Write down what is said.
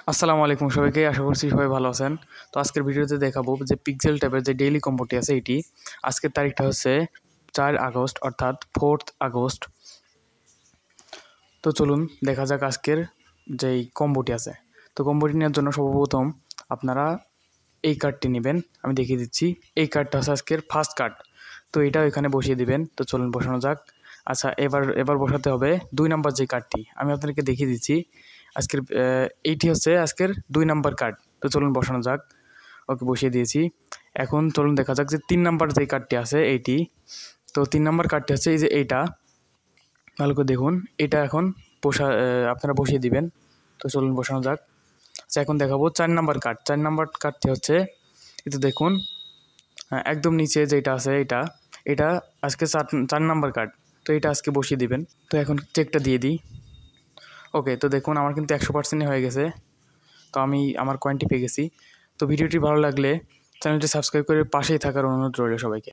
আসসালামু আলাইকুম সবাইকে, আশা করছি সবাই ভালো আছেন। তো আজকের ভিডিওতে দেখাবো যে পিক্সেল ট্যাবের যে ডেইলি কম্বোটি আছে এটি। আজকের তারিখটা হচ্ছে 4 আগস্ট অর্থাৎ 4th আগস্ট। তো চলুন দেখা যাক আজকের যেই কম্বোটি আছে। তো কম্বোটি নেওয়ার জন্য সর্বপ্রথম আপনারা এই কার্ডটি নেবেন, আমি দেখিয়ে দিচ্ছি। এই কার্ডটা হচ্ছে আজকের ফার্স্ট কার্ড, তো এটা এখানে বসিয়ে দিবেন। তো চলুন বসানো যাক। আচ্ছা, এবার বসাতে হবে 2 নাম্বার যে কার্ডটি, আমি আপনাদেরকে দেখিয়ে দিচ্ছি। আজকের এইটি হচ্ছে আজকের 2 নাম্বার কার্ড। তো চলুন বসানো যাক। ওকে, বসিয়ে দিয়েছি। এখন চলুন দেখা যাক যে 3 নাম্বার যে কার্ডটি আছে এইটি। তো 3 নাম্বার কার্ডটি হচ্ছে এই যে এইটা, ভালো করে দেখুন। এটা এখন আপনারা বসিয়ে দিবেন। তো চলুন বসানো যাক। আচ্ছা, এখন দেখাবো 4 নাম্বার কার্ড। 4 নাম্বার কার্ডটি হচ্ছে এটা দেখুন, হ্যাঁ, একদম নিচে যেটা আছে এটা আজকে 4 নাম্বার কার্ড। তো এটা আজকে বসিয়ে দিবেন। তো এখন চেকটা দিয়ে দিই। ওকে, তো দেখুন আমার কিন্তু 100% হয়ে গেছে। তো আমি আমার কয়েনটি পেয়ে গেছি। তো ভিডিওটি ভালো লাগলে চ্যানেলটি সাবস্ক্রাইব করে পাশেই থাকার অনুরোধ রইল সবাইকে।